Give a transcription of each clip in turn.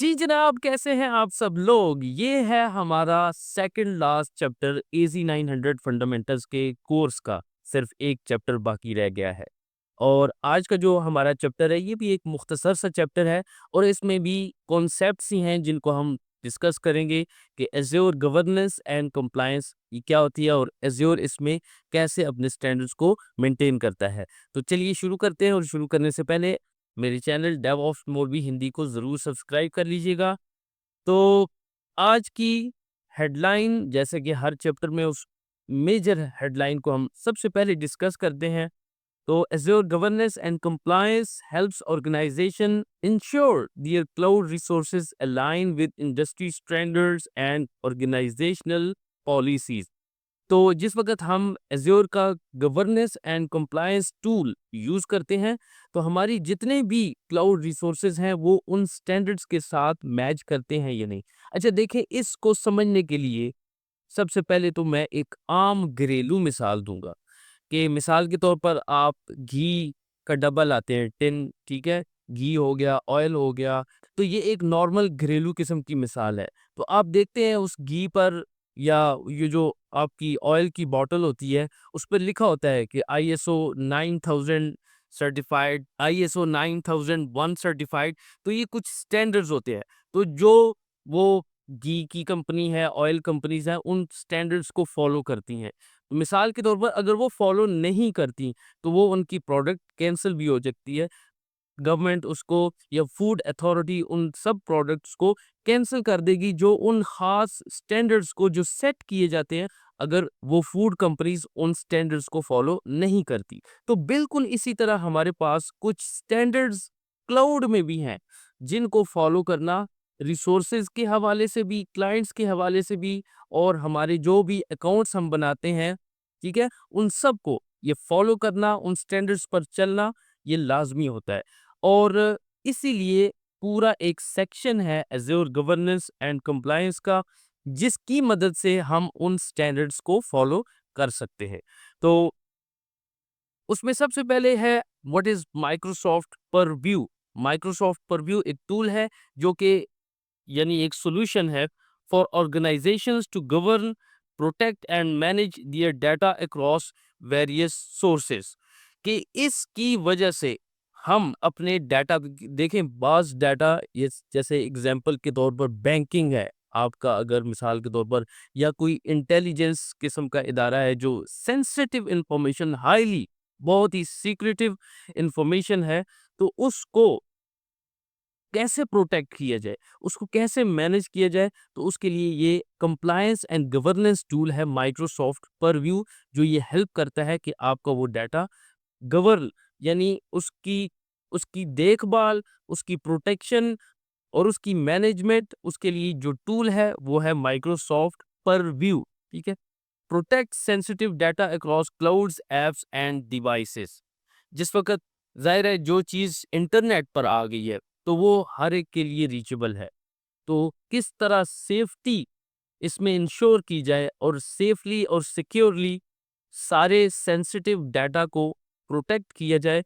जी जनाब, कैसे हैं आप सब लोग? ये है हमारा सेकंड लास्ट चैप्टर एजी 900 फंडामेंटल्स के कोर्स का। सिर्फ एक चैप्टर बाकी रह गया है और आज का जो हमारा चैप्टर है ये भी एक मुख्तसर सा चैप्टर है और इसमें भी कॉन्सेप्ट्स ही हैं जिनको हम डिस्कस करेंगे कि एज्योर गवर्नेंस एंड कंप्लायंस ये क्या होती है और एज्योर इसमें कैसे अपने स्टैंडर्ड्स को मेंटेन करता है। तो चलिए शुरू करते हैं और शुरू करने से पहले मेरे चैनल डेवऑप्स मोरबी हिंदी को ज़रूर सब्सक्राइब कर लीजिएगा। तो आज की हेडलाइन जैसे कि हर चैप्टर में उस मेजर हेडलाइन को हम सबसे पहले डिस्कस करते हैं। तो Azure governance and compliance helps organisation ensure their cloud resources align with industry standards and organisational policies. तो जिस वक़्त हम एज़्योर का governance and compliance tool use करते हैं, तो हमारी जितने भी क्लाउड रिसोर्सेज़ हैं, वो उन स्टैंडर्ड्स के साथ मैच करते हैं या नहीं। अच्छा देखिए, इसको समझने के लिए सबसे पहले तो मैं एक आम घरेलू मिसाल दूँगा कि मिसाल के तौर पर आप घी का डब्बा लाते हैं, टिन, ठीक है? घी हो गया, ऑयल हो गया, तो ये एक नॉर्मल घरेलू किस्म की मिसाल है। तो आप देखते हैं उस घी पर या ये जो आपकी ऑयल की बॉटल होती है, उस पे लिखा होता है कि आईएसओ 9000 सर्टिफाइड, आईएसओ 9001 सर्टिफाइड। तो ये कुछ स्टैंडर्ड्स होते हैं। तो जो वो घी की कंपनी है, ऑयल कंपनीज़ हैं, उन स्टैंडर्ड्स को फ़ॉलो करती हैं। मिसाल के तौर पर अगर वो फ़ॉलो नहीं करती, तो वो उनकी प्रोडक्ट कैंसल भी हो सकती है। गवर्नमेंट उसको या फूड अथॉरिटी उन सब प्रोडक्ट्स को कैंसल कर देगी जो उन ख़ास स्टैंडर्ड्स को जो सेट किए जाते हैं, अगर वो फूड कंपनीज़ उन स्टैंडर्ड्स को फ़ॉलो नहीं करती। तो बिल्कुल इसी तरह हमारे पास कुछ स्टैंडर्ड्स क्लाउड में भी हैं, जिनको फ़ॉलो करना रिसोर्सेज़ के हवाले से भी, क्लाइंट्स के हवाले से भी और हमारे जो भी अकाउंट्स हम बनाते हैं, ठीक है? उन सबको ये फ़ॉलो करना, उन स्टैंडर्ड्स पर चलना, ये लाज़मी होता है। और इसीलिए पूरा एक सेक्शन है एज़्योर गवर्नेंस एंड कंप्लायंस का, जिसकी मदद से हम उन स्टैंडर्ड्स को फ़ॉलो कर सकते हैं। तो उसमें सबसे पहले है what is Microsoft Purview. Microsoft Purview एक टूल है जो कि यानी एक सॉल्यूशन है for organisations to govern, protect and manage their data across various sources. कि इसकी वजह से हम अपने डाटा देखें, बाज डाटा ये जैसे एग्जांपल के तौर पर बैंकिंग है आपका, अगर मिसाल के तौर पर, या कोई इंटेलिजेंस किस्म का इदारा है जो सेंसिटिव इंफॉर्मेशन, हाईली बहुत ही सीक्रेटिव इंफॉर्मेशन है, तो उसको कैसे प्रोटेक्ट किया जाए, उसको कैसे मैनेज किया जाए, तो उसके लिए ये कंप्लायंस एंड गवर्नेंस टूल है माइक्रोसॉफ्ट परव्यू, जो ये हेल्प करता है कि आपका वो डाटा गवर्न यानी उसकी उसकी देखभाल, उसकी प्रोटेक्शन और उसकी मैनेजमेंट, उसके लिए जो टूल है वो है माइक्रोसॉफ्ट परव्यू, ठीक है? Protect sensitive data across clouds, apps end devices. जिस वक़्त ज़ाहिर है जो चीज़ इंटरनेट पर आ गई है, तो वो हर एक के लिए रीचेबल है। तो किस तरह सेफ्टी इसमें इंश्योर की जाए और सेफली और सिक्योरली सारे सेंसिटिव डाटा को प्रोटेक्ट किया जाए,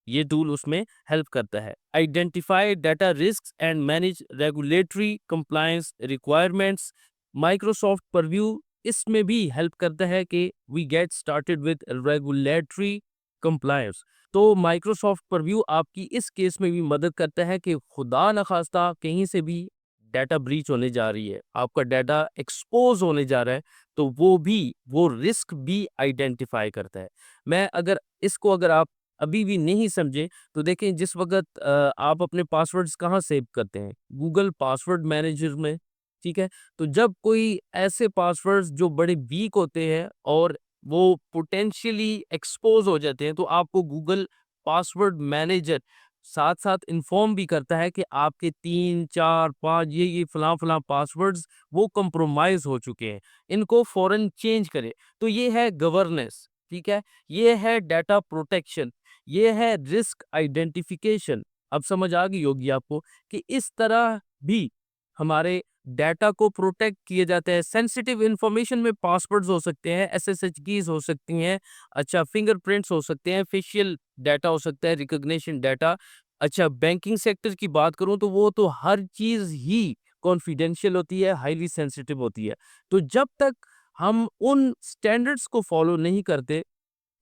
ये टूल उसमें हेल्प करता है। Identify data risks and manage regulatory compliance requirements. Microsoft Purview इसमें भी हेल्प करता है कि we get started with regulatory compliance. तो माइक्रोसॉफ्ट परव्यू आपकी इस केस में भी मदद करता है कि खुदा न खास्ता कहीं से भी डाटा ब्रीच होने जा रही है, आपका डाटा एक्सपोज होने जा रहा है, तो वो रिस्क भी आइडेंटिफाई करता है। मैं अगर इसको अगर आप अभी भी नहीं समझे, तो देखें, जिस वक़्त आप अपने पासवर्ड्स कहाँ सेव करते हैं? गूगल पासवर्ड मैनेजर में, ठीक है? तो जब कोई ऐसे पासवर्ड्स जो बड़े वीक होते हैं और वो पोटेंशियली एक्सपोज़ हो जाते हैं, तो आपको गूगल पासवर्ड मैनेजर साथ-साथ इन्फॉर्म भी करता है कि आपके 3, 4, 5 ये फलाँ-फलाँ पासवर्ड्स वो कंप्रोमाइज़ हो चुके हैं। इनको फ़ौरन चेंज करें। तो ये है गवर्नेंस, ठीक है? ये है डाटा प्रोटेक्शन। ये है रिस्क आइडेंटिफिकेशन। अब समझ आ गई होगी आपको कि इस तरह भी हमारे डाटा को प्रोटेक्ट किए जाते हैं। सेंसिटिव इंफॉर्मेशन में पासवर्ड्स हो सकते हैं, एसएसएच कीज़ हो सकती हैं, अच्छा फिंगरप्रिंट्स हो सकते हैं, फेशियल डाटा हो सकता है, रिकॉग्निशन डाटा। अच्छा, बैंकिंग सेक्टर की बात करूँ तो वो तो हर चीज़ ही कॉन्फिडेंशियल होती है, हाइली सेंसिटिव होती है। तो जब तक हम उन स्टैंडर्ड्स को फॉलो नहीं करते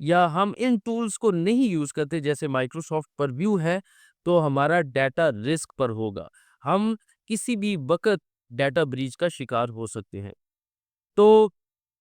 या हम इन टूल्स को नहीं यूज़ करते जैसे माइक्रोसॉफ्ट परव्यू है, तो हमारा डाटा रिस्क पर होगा। हम किसी भी वक़्त डाटा ब्रीच का शिकार हो सकते हैं। तो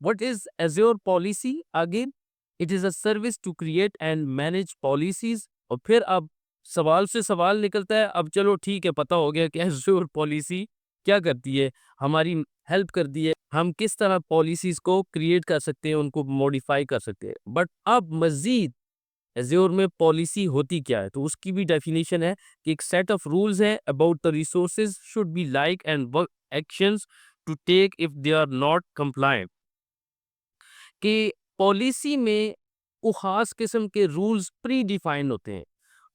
what is Azure policy? Again, it is a service to create and manage policies. और फिर अब सवाल से सवाल निकलता है, अब चलो ठीक है, पता हो गया कि एज़्योर पॉलिसी क्या करती है, हमारी हेल्प करती है, हम किस तरह पॉलिसीज़ को क्रिएट कर सकते हैं, उनको मॉडिफ़ाई कर सकते हैं। बट अब मज़ीद एज़्योर में पॉलिसी होती क्या है? तो उसकी भी डेफिनिशन है कि एक सेट ऑफ रूल्स है about the resources should be like and what actions to take if they are not compliant. कि पॉलिसी में वो खास किस्म के रूल्स प्री डिफाइंड होते हैं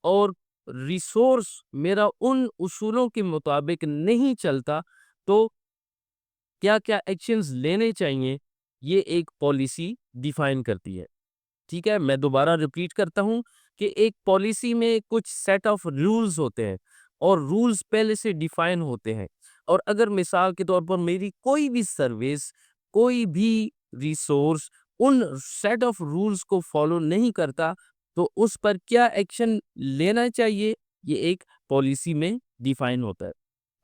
और रिसोर्स मेरा उन उसूलों के मुताबिक नहीं चलता, तो क्या-क्या एक्शंस लेने चाहिए, ये एक पॉलिसी डिफाइन करती है। ठीक है, मैं दोबारा रिपीट करता हूँ कि एक पॉलिसी में कुछ सेट ऑफ रूल्स होते हैं और रूल्स पहले से डिफाइन होते हैं। और अगर मिसाल के तौर पर मेरी कोई भी सर्विस, कोई भी रिसोर्स उन सेट ऑफ रूल्स को फॉलो नहीं करता, तो उस पर क्या एक्शन लेना चाहिए, ये एक पॉलिसी में डिफाइन होता है।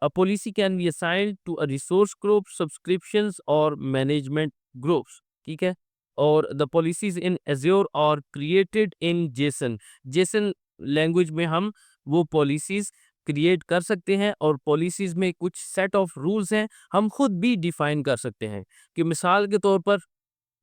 A policy can be assigned to a resource group, subscriptions और management groups. ठीक है, और the policies in Azure are created in JSON. JSON language में हम वो पॉलिसीज क्रिएट कर सकते हैं और पॉलिसीज में कुछ सेट ऑफ रूल्स हैं, हम खुद भी डिफाइन कर सकते हैं। कि मिसाल के तौर पर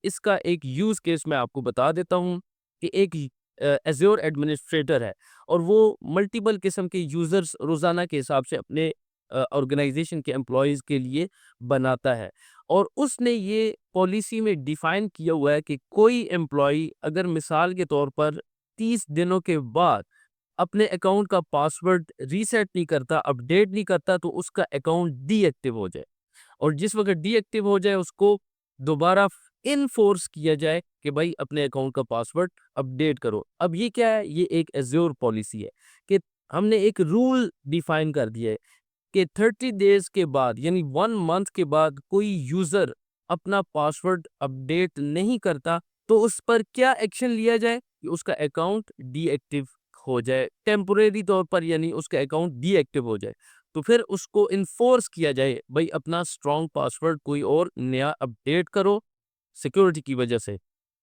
इसका एक यूज़ केस मैं आपको बता देता हूँ कि एक एज़्योर एडमिनिस्ट्रेटर है और वो मल्टीपल किस्म के यूज़र्स रोज़ाना के हिसाब से अपने ऑर्गेनाइजेशन के एम्प्लॉइज़ के लिए बनाता है। और उसने ये पॉलिसी में डिफ़ाइन किया हुआ है कि कोई एम्प्लॉयी अगर मिसाल के तौर पर 30 दिनों के बाद अपने अकाउंट का पासवर्ड रीसेट नहीं करता, अपडेट नहीं करता, तो उसका अकाउंट डीएक्टिव हो जाए। और जिस वक़्त डीएक्टिव हो जाए उसको दोबारा इनफ़ोर्स किया जाए कि भाई अपने अकाउंट का पासवर्ड अपडेट करो। अब ये क्या है? ये एक एज़्योर पॉलिसी है कि हमने एक रूल डिफ़ाइन कर दिया है कि 30 डेज़ के बाद यानी 1 मंथ के बाद कोई यूज़र अपना पासवर्ड अपडेट नहीं करता, तो उस पर क्या एक्शन लिया जाए कि उसका अकाउंट डीएक्टिव हो जाए, टेम्परेरी तौर पर यानी उसका अकाउंट डीएक्टिव हो जाए। तो फिर उसको इन्फोर्स किया जाए, भई अपना स्ट्रॉन्ग पासवर्ड कोई और नया अपडेट करो सिक्योरिटी की वजह से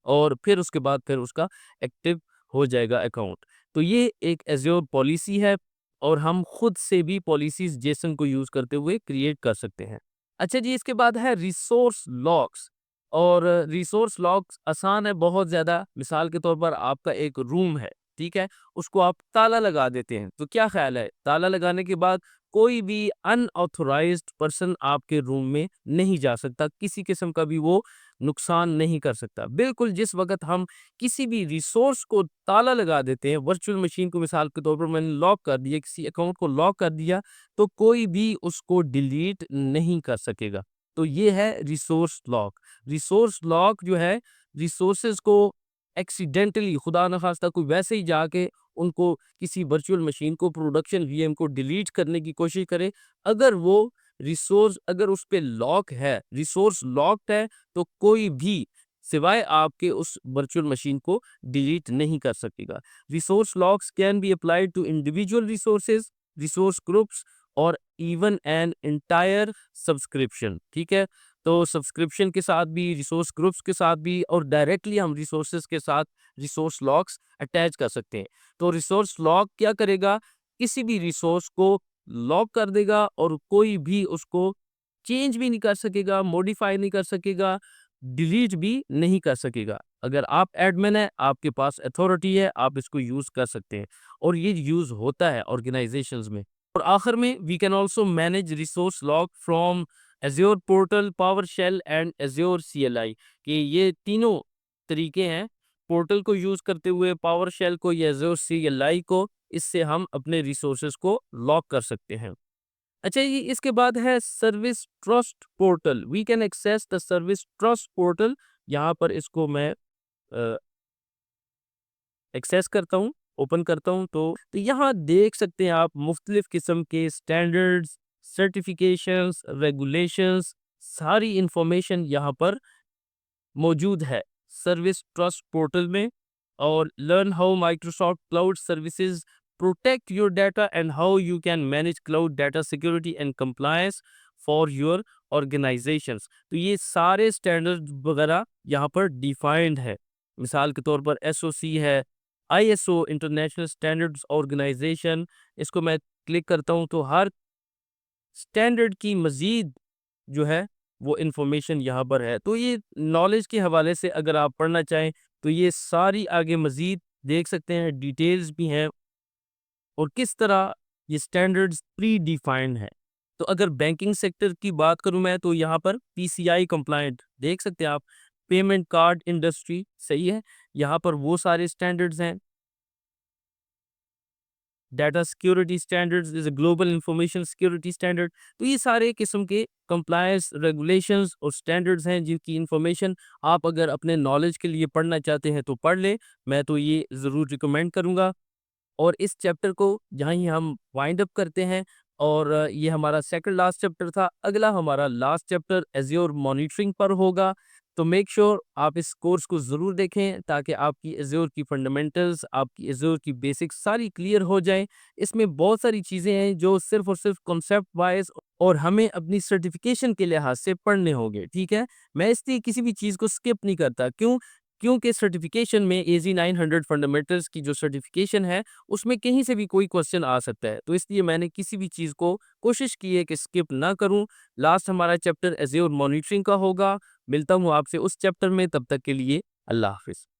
और फिर उसके बाद फिर उसका एक्टिव हो जाएगा अकाउंट। तो ये एक एज़्योर पॉलिसी है और हम खुद से भी पॉलिसीज़ जेसन को यूज़ करते हुए क्रिएट कर सकते हैं। अच्छा जी, इसके बाद है रिसोर्स लॉक्स। और रिसोर्स लॉक्स आसान है बहुत ज़्यादा। मिसाल के तौर पर आपका एक रूम है, ठीक है? उसको आप ताला लगा देते हैं, तो क्या ख़्याल है? ताला लगाने के बाद कोई भी अनऑथोराइज़्ड पर्सन आपके रूम में नहीं जा सकता, किसी किस्म का भी वो नुकसान नहीं कर सकता। बिल्कुल जिस वक़्त हम किसी भी रिसोर्स को ताला लगा देते हैं, वर्चुअल मशीन को मिसाल के तौर पर मैंने लॉक कर दिया, किसी अकाउंट को लॉक कर दिया, तो कोई भी उसको डिलीट नहीं कर सकेगा। तो ये है रिसोर्स लॉक। रिसोर्स लॉक जो है, रिसोर्सेज़ को एक्सीडेंटली खुदा न खास्ता कोई वैसे ही जाके उनको किसी वर्चुअल मशीन को, प्रोडक्शन वीएम को डिलीट करने की कोशिश करे, अगर वो रिसोर्स अगर उस पे लॉक है, रिसोर्स लॉक्ड है, तो कोई भी सिवाय आपके उस वर्चुअल मशीन को डिलीट नहीं कर सकेगा। Resource locks can be applied to individual resources, resource groups और इवन एन एंटायर सब्सक्रिप्शन। ठीक है? तो सब्सक्रिप्शन के साथ भी, रिसोर्स ग्रुप्स के साथ भी और डायरेक्टली हम रिसोर्सेज के साथ रिसोर्स लॉक्स अटैच कर सकते हैं। तो रिसोर्स लॉक क्या करेगा? किसी भी रिसोर्स को लॉक कर देगा और कोई भी उसको चेंज भी नहीं कर सकेगा, मॉडिफाई नहीं कर सकेगा, डिलीट भी नहीं कर सकेगा। अगर आप एडमिन हैं, आपके पास अथॉरिटी है, आप इसको यूज़ कर सकते हैं और ये यूज़ होता है ऑर्गेनाइजेशंस में। और आखिर में we can also manage resource lock from Azure portal, PowerShell and Azure CLI. कि ये तीनों तरीके हैं, पोर्टल को यूज़ करते हुए, पावरशेल को या एज़्योर सीएलआई को, इससे हम अपने रिसोर्सेज को लॉक कर सकते हैं। अच्छा ये इसके बाद है service trust portal. We can access the service trust portal. यहाँ पर इसको मैं एक्सेस करता हूँ ओपन करता हूँ तो यहाँ देख सकते हैं आप मुख्तलिफ किस्म के स्टैंडर्ड्स, सर्टिफिकेशंस, रेगुलेशंस, सारी इंफॉर्मेशन यहाँ पर मौजूद है सर्विस ट्रस्ट पोर्टल में। और learn how Microsoft cloud services protect your data and how you can manage cloud data security and compliance for your organisations. तो ये सारे स्टैंडर्ड वगैरह यहाँ पर डिफाइंड है। मिसाल के तौर पर एसओसी है, आईएसओ इंटरनेशनल स्टैंडर्ड्स ऑर्गेनाइजेशन। इसको मैं क्लिक करता हूँ तो हर स्टैंडर्ड की मजीद जो है वो इन्फॉर्मेशन यहाँ पर है। तो ये नॉलेज के हवाले से अगर आप पढ़ना चाहें तो ये सारी आगे मजीद देख सकते हैं, डिटेल्स भी हैं और किस तरह ये स्टैंडर्ड्स प्री डिफाइंड है। तो अगर बैंकिंग सेक्टर की बात करूं मैं तो यहाँ पर पीसीआई कंप्लायंट देख सकते हैं आप। पेमेंट कार्ड इंडस्ट्री सही है, यहाँ पर वो सारे स्टैंडर्ड्स हैं। Data security standards is a global information security standard. तो ये सारे किस्म के कंप्लायंस रेगुलेशंस और स्टैंडर्ड्स हैं जिनकी इंफॉर्मेशन आप अगर अपने नॉलेज के लिए पढ़ना चाहते हैं तो पढ़ लें। मैं तो ये ज़रूर रिकमेंड करूँगा। और इस चैप्टर को यहाँ ही हम वाइंड अप करते हैं। और ये हमारा सेकंड लास्ट चैप्टर था। अगला हमारा लास्ट चैप्टर एज़्योर मॉनिटरिंग पर होगा। तो मेक श्योर आप इस कोर्स को ज़रूर देखें ताकि आपकी एज़्योर की फंडामेंटल्स, आपकी एज़्योर की बेसिक्स सारी क्लियर हो जाएं। इसमें बहुत सारी चीज़ें हैं जो सिर्फ और सिर्फ कॉन्सेप्ट वाइज और हमें अपनी सर्टिफिकेशन के लिहाज से पढ़ने होंगे, ठीक है। मैं इसलिए किसी भी चीज़ को स्किप नहीं करता। क्यों? क्योंकि सर्टिफिकेशन में एजी 900 फंडामेंटल्स की जो सर्टिफिकेशन है उसमें कहीं से भी कोई क्वेश्चन आ सकता है। तो इसलिए मैंने किसी भी चीज़ को कोशिश की है कि स्किप ना करूं। लास्ट हमारा चैप्टर एज़्योर मॉनिटरिंग का होगा। मिलता हूं आपसे उस चैप्टर में, तब तक के लिए अल्लाह हाफिज़।